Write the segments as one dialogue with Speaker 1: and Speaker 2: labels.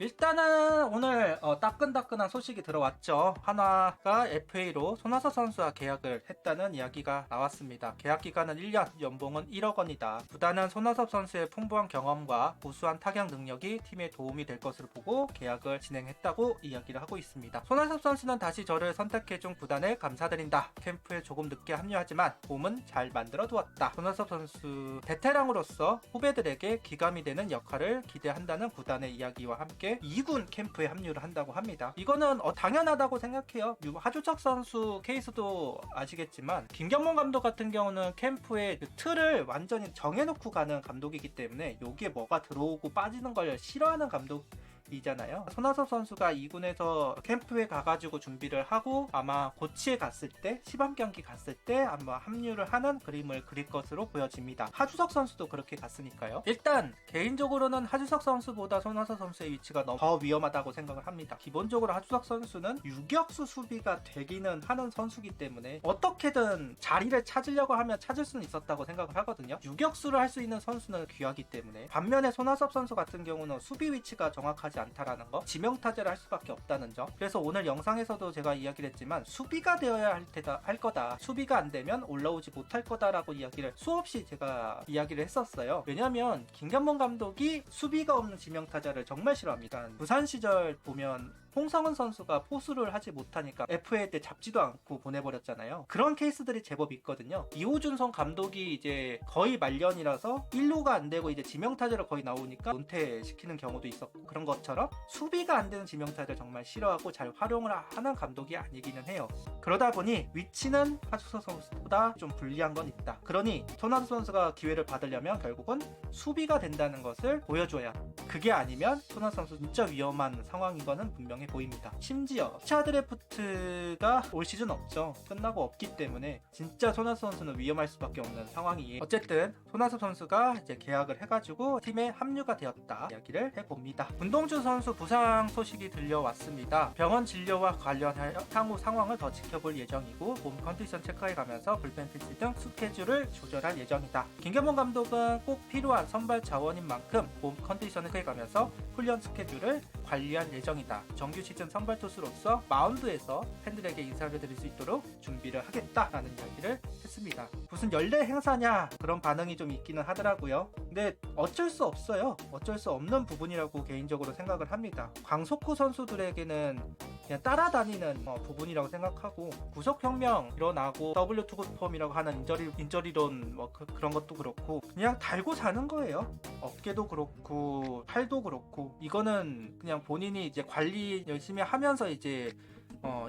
Speaker 1: 일단은 오늘 따끈따끈한 소식이 들어왔죠. 한화가 FA로 손아섭 선수와 계약을 했다는 이야기가 나왔습니다. 계약 기간은 1년, 연봉은 1억 원이다. 구단은 손아섭 선수의 풍부한 경험과 우수한 타격 능력이 팀에 도움이 될 것으로 보고 계약을 진행했다고 이야기를 하고 있습니다. 손아섭 선수는 다시 저를 선택해준 구단에 감사드린다. 캠프에 조금 늦게 합류하지만 봄은 잘 만들어 두었다. 손아섭 선수 베테랑으로서 후배들에게 기감이 되는 역할을 기대한다는 구단의 이야기와 함께 2군 캠프에 합류를 한다고 합니다. 이거는 당연하다고 생각해요. 하주석 선수 케이스도 아시겠지만 김경문 감독 같은 경우는 캠프의 그 틀을 완전히 정해놓고 가는 감독이기 때문에 여기에 뭐가 들어오고 빠지는 걸 싫어하는 감독 이잖아요. 손아섭 선수가 2군에서 캠프에 가가지고 준비를 하고 아마 고치에 갔을 때 시범 경기 갔을 때 아마 합류를 하는 그림을 그릴 것으로 보여집니다. 하주석 선수도 그렇게 갔으니까요. 일단 개인적으로는 하주석 선수보다 손아섭 선수의 위치가 더 위험하다고 생각을 합니다. 기본적으로 하주석 선수는 유격수 수비가 되기는 하는 선수기 때문에 어떻게든 자리를 찾으려고 하면 찾을 수는 있었다고 생각을 하거든요. 유격수를 할 수 있는 선수는 귀하기 때문에 반면에 손아섭 선수 같은 경우는 수비 위치가 정확하지 않다라는 거, 지명타자를 할 수밖에 없다는 점. 그래서 오늘 영상에서도 제가 이야기를 했지만 수비가 되어야 할 거다. 수비가 안 되면 올라오지 못할 거다라고 이야기를 수없이 제가 이야기를 했었어요. 왜냐면 김경문 감독이 수비가 없는 지명타자를 정말 싫어합니다. 부산 시절 보면 홍성은 선수가 포수를 하지 못하니까 FA 때 잡지도 않고 보내버렸잖아요. 그런 케이스들이 제법 있거든요. 이호준성 감독이 이제 거의 말년이라서 1루가 안 되고 이제 지명타자로 거의 나오니까 은퇴시키는 경우도 있었고, 그런 것처럼 수비가 안 되는 지명타자를 정말 싫어하고 잘 활용을 하는 감독이 아니기는 해요. 그러다 보니 위치는 하주석 선수보다 좀 불리한 건 있다. 그러니 손아섭 선수가 기회를 받으려면 결국은 수비가 된다는 것을 보여줘야, 그게 아니면 손아섭 선수 진짜 위험한 상황인 거는 분명해 보입니다. 심지어 2차 드래프트가 올 시즌 없죠. 끝나고 없기 때문에 진짜 손아섭 선수는 위험할 수밖에 없는 상황이에요. 어쨌든 손아섭 선수가 이제 계약을 해가지고 팀에 합류가 되었다 이야기를 해봅니다. 문동주 선수 부상 소식이 들려왔습니다. 병원 진료와 관련하여 향후 상황을 더 지켜볼 예정이고 몸 컨디션 체크해가면서 불펜 필시 등 스케줄을 조절할 예정이다. 김경문 감독은 꼭 필요한 선발 자원인 만큼 몸 컨디션을 해가면서 훈련 스케줄을 관리할 예정이다. 정규 시즌 선발 투수로서 마운드에서 팬들에게 인사를 드릴 수 있도록 준비를 하겠다라는 이야기를 했습니다. 무슨 연례 행사냐 그런 반응이 좀 있기는 하더라고요. 근데 어쩔 수 없어요. 어쩔 수 없는 부분이라고 개인적으로 생각을 합니다. 광속구 선수들에게는 그냥 따라다니는 부분이라고 생각하고, 구속혁명 일어나고 W2굿폼이라고 하는 인저리론 그런 것도 그렇고 그냥 달고 사는 거예요. 어깨도 그렇고 팔도 그렇고 이거는 그냥 본인이 이제 관리 열심히 하면서 이제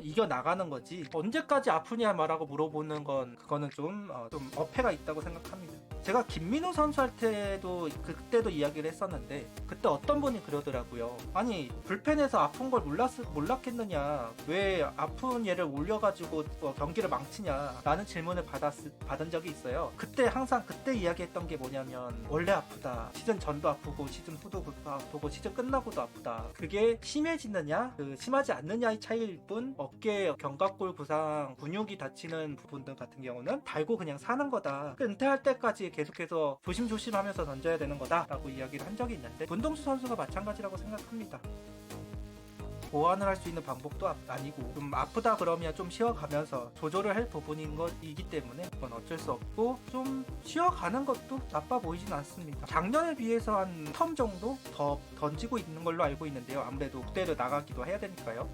Speaker 1: 이겨 나가는 거지, 언제까지 아프냐 말하고 물어보는 건 그거는 좀 어폐가 있다고 생각합니다. 제가 김민호 선수 할 때도 그때도 이야기를 했었는데 그때 어떤 분이 그러더라고요. 아니 불펜에서 아픈 걸 몰랐겠느냐, 왜 아픈 얘를 올려가지고 경기를 망치냐 라는 질문을 받은 적이 있어요. 항상 그때 이야기했던 게 뭐냐면, 원래 아프다, 시즌 전도 아프고 시즌 후도 아프고 시즌 끝나고도 아프다, 그게 심해지느냐 심하지 않느냐의 차이일 뿐, 어깨 견갑골 부상, 근육이 다치는 부분들 같은 경우는 달고 그냥 사는 거다. 은퇴할 때까지 계속해서 조심조심 하면서 던져야 되는 거다 라고 이야기를 한 적이 있는데, 문동수 선수가 마찬가지라고 생각합니다. 보완을 할 수 있는 방법도 아니고, 좀 아프다 그러면 좀 쉬어가면서 조절을 할 부분인 것이기 때문에 그건 어쩔 수 없고, 좀 쉬어가는 것도 나빠 보이진 않습니다. 작년에 비해서 한 텀 정도 더 던지고 있는 걸로 알고 있는데요. 아무래도 그대로 나가기도 해야 되니까요.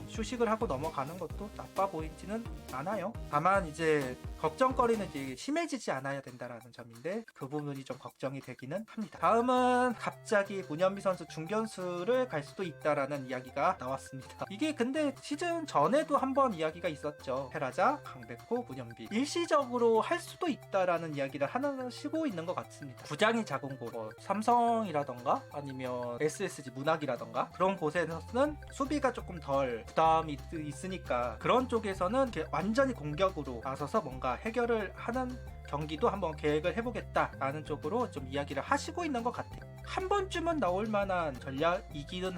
Speaker 1: 휴식을 하고 넘어가는 것도 나빠 보이지는 않아요. 다만 이제 걱정거리는 이제 심해지지 않아야 된다라는 점인데, 그 부분이 좀 걱정이 되기는 합니다. 다음은 갑자기 문현비 선수 중견수를 갈 수도 있다라는 이야기가 나왔습니다. 이게 근데 시즌 전에도 한번 이야기가 있었죠. 페라자, 강백호, 문현비 일시적으로 할 수도 있다라는 이야기를 하시고 있는 것 같습니다. 구장이 작은 곳, 삼성이라던가 아니면 SSG 문학이라던가 그런 곳에서는 수비가 조금 덜 부담이 있으니까, 그런 쪽에서는 완전히 공격으로 나서서 뭔가 해결을 하는 경기도 한번 계획을 해보겠다라는 쪽으로 좀 이야기를 하시고 있는 것 같아요. 한 번쯤은 나올 만한 전략이기는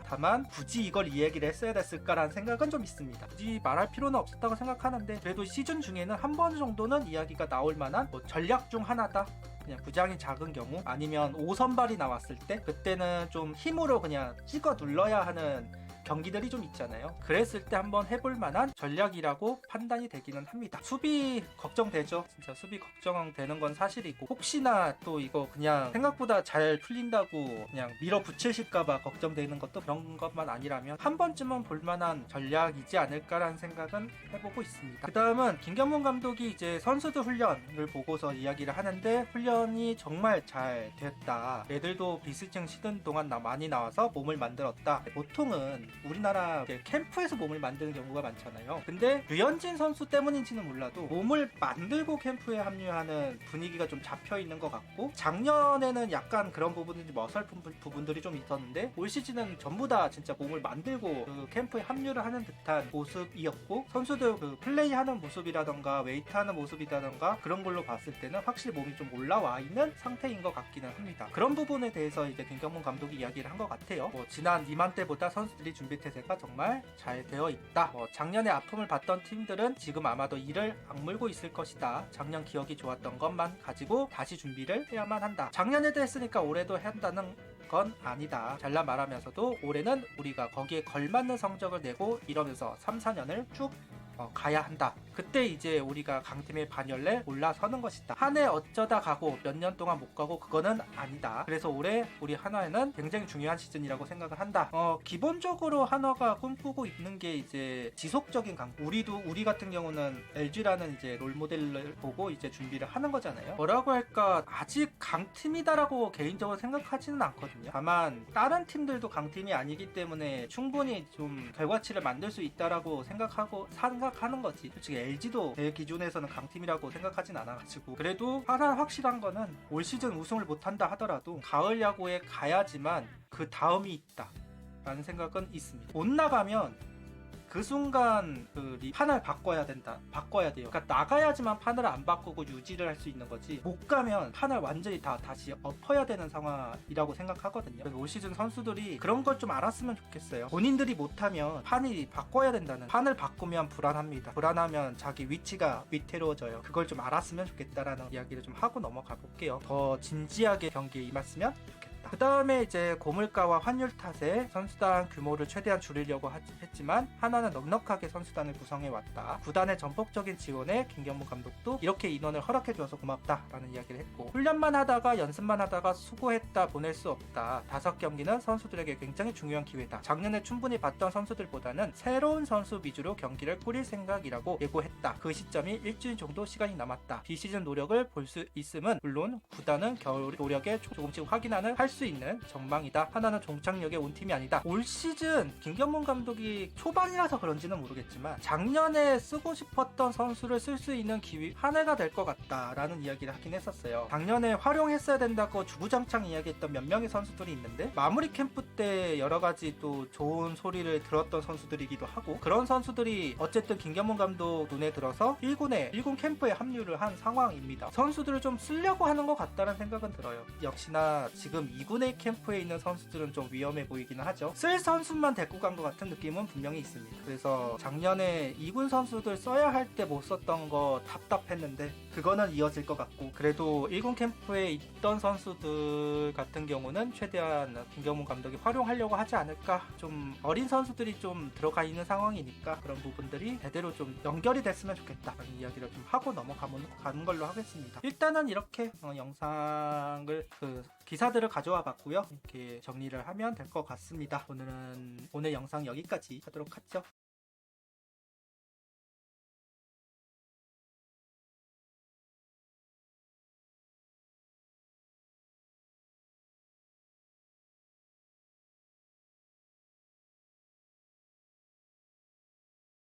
Speaker 1: 다만 굳이 이걸 이 얘기를 했어야 됐을까라는 생각은 좀 있습니다. 굳이 말할 필요는 없었다고 생각하는데, 그래도 시즌 중에는 한 번 정도는 이야기가 나올 만한 전략 중 하나다 그냥 부장이 작은 경우 아니면 5선발이 나왔을 때 그때는 좀 힘으로 그냥 찍어 눌러야 하는 경기들이 좀 있잖아요. 그랬을 때 한번 해볼 만한 전략이라고 판단이 되기는 합니다. 수비 걱정되죠. 진짜 수비 걱정되는 건 사실이고, 혹시나 또 이거 그냥 생각보다 잘 풀린다고 그냥 밀어붙이실까봐 걱정되는 것도 그런 것만 아니라면 한 번쯤은 볼만한 전략이지 않을까라는 생각은 해보고 있습니다. 그 다음은 김경문 감독이 이제 선수들 훈련을 보고서 이야기를 하는데, 훈련이 정말 잘 됐다. 애들도 비스증 쉬는 동안 많이 나와서 몸을 만들었다. 보통은 우리나라 캠프에서 몸을 만드는 경우가 많잖아요. 근데 류현진 선수 때문인지는 몰라도 몸을 만들고 캠프에 합류하는 분위기가 좀 잡혀있는 것 같고, 작년에는 약간 그런 부분들이 어설픈 부분들이 좀 있었는데 올 시즌은 전부 다 진짜 몸을 만들고 그 캠프에 합류를 하는 듯한 모습이었고, 선수들 그 플레이하는 모습이라던가 웨이트하는 모습이라던가 그런 걸로 봤을 때는 확실히 몸이 좀 올라와 있는 상태인 것 같기는 합니다. 그런 부분에 대해서 이제 김경문 감독이 이야기를 한 것 같아요. 지난 이맘때보다 선수들이 준비 태세가 정말 잘 되어 있다. 작년에 아픔을 봤던 팀들은 지금 아마도 이를 악물고 있을 것이다. 작년 기억이 좋았던 것만 가지고 다시 준비를 해야만 한다. 작년에도 했으니까 올해도 한다는 건 아니다. 잘라 말하면서도 올해는 우리가 거기에 걸맞는 성적을 내고 이러면서 3, 4년을 쭉 가야 한다. 그때 이제 우리가 강팀의 반열에 올라서는 것이다. 한 해 어쩌다 가고 몇 년 동안 못 가고 그거는 아니다. 그래서 올해 우리 한화에는 굉장히 중요한 시즌이라고 생각을 한다. 기본적으로 한화가 꿈꾸고 있는 게 이제 지속적인 우리 같은 경우는 LG라는 이제 롤 모델을 보고 이제 준비를 하는 거잖아요. 뭐라고 할까, 아직 강팀이다라고 개인적으로 생각하지는 않거든요. 다만 다른 팀들도 강팀이 아니기 때문에 충분히 좀 결과치를 만들 수 있다라고 생각하는 거지. 솔직히 LG도 제 기준에서는 강팀이라고 생각하진 않아가지고, 그래도 하나 확실한 거는 올 시즌 우승을 못한다 하더라도 가을 야구에 가야지만 그 다음이 있다 라는 생각은 있습니다. 못 나가면 그 순간 판을 바꿔야 돼요. 그러니까 나가야지만 판을 안 바꾸고 유지를 할 수 있는 거지, 못 가면 판을 완전히 다시 엎어야 되는 상황이라고 생각하거든요. 그래서 올 시즌 선수들이 그런 걸 좀 알았으면 좋겠어요. 본인들이 못하면 판이 바꿔야 된다는, 판을 바꾸면 불안합니다. 불안하면 자기 위치가 위태로워져요. 그걸 좀 알았으면 좋겠다라는 이야기를 좀 하고 넘어가 볼게요. 더 진지하게 경기에 임했으면 좋겠다. 그 다음에 이제 고물가와 환율 탓에 선수단 규모를 최대한 줄이려고 했지만 하나는 넉넉하게 선수단을 구성해왔다. 구단의 전폭적인 지원에 김경문 감독도 이렇게 인원을 허락해줘서 고맙다라는 이야기를 했고, 훈련만 하다가 연습만 하다가 수고했다 보낼 수 없다. 5경기는 선수들에게 굉장히 중요한 기회다. 작년에 충분히 봤던 선수들보다는 새로운 선수 위주로 경기를 꾸릴 생각이라고 예고했다. 그 시점이 일주일 정도 시간이 남았다. 비시즌 노력을 볼 수 있음은 물론 구단은 겨울 노력에 조금씩 확인하는 할 수 있는 전망이다. 하나는 종착역에 온 팀이 아니다. 올 시즌 김경문 감독이 초반이라서 그런지는 모르겠지만 작년에 쓰고 싶었던 선수를 쓸 수 있는 기회 한 해가 될 것 같다라는 이야기를 하긴 했었어요. 작년에 활용했어야 된다고 주구장창 이야기했던 몇 명의 선수들이 있는데 마무리 캠프 때 여러 가지 또 좋은 소리를 들었던 선수들이기도 하고, 그런 선수들이 어쨌든 김경문 감독 눈에 들어서 1군 캠프에 합류를 한 상황입니다. 선수들을 좀 쓰려고 하는 것 같다는 생각은 들어요. 역시나 지금 2군의 캠프에 있는 선수들은 좀 위험해 보이기는 하죠. 쓸 선수만 데리고 간 것 같은 느낌은 분명히 있습니다. 그래서 작년에 2군 선수들 써야 할 때 못 썼던 거 답답했는데 그거는 이어질 것 같고, 그래도 1군 캠프에 있던 선수들 같은 경우는 최대한 김경문 감독이 활용하려고 하지 않을까. 좀 어린 선수들이 좀 들어가 있는 상황이니까 그런 부분들이 제대로 좀 연결이 됐으면 좋겠다 라는 이야기를 좀 하고 넘어가는 걸로 하겠습니다. 일단은 이렇게 영상을 기사들을 가져와 봤고요. 이렇게 정리를 하면 될 것 같습니다. 오늘 영상 여기까지 하도록 하죠.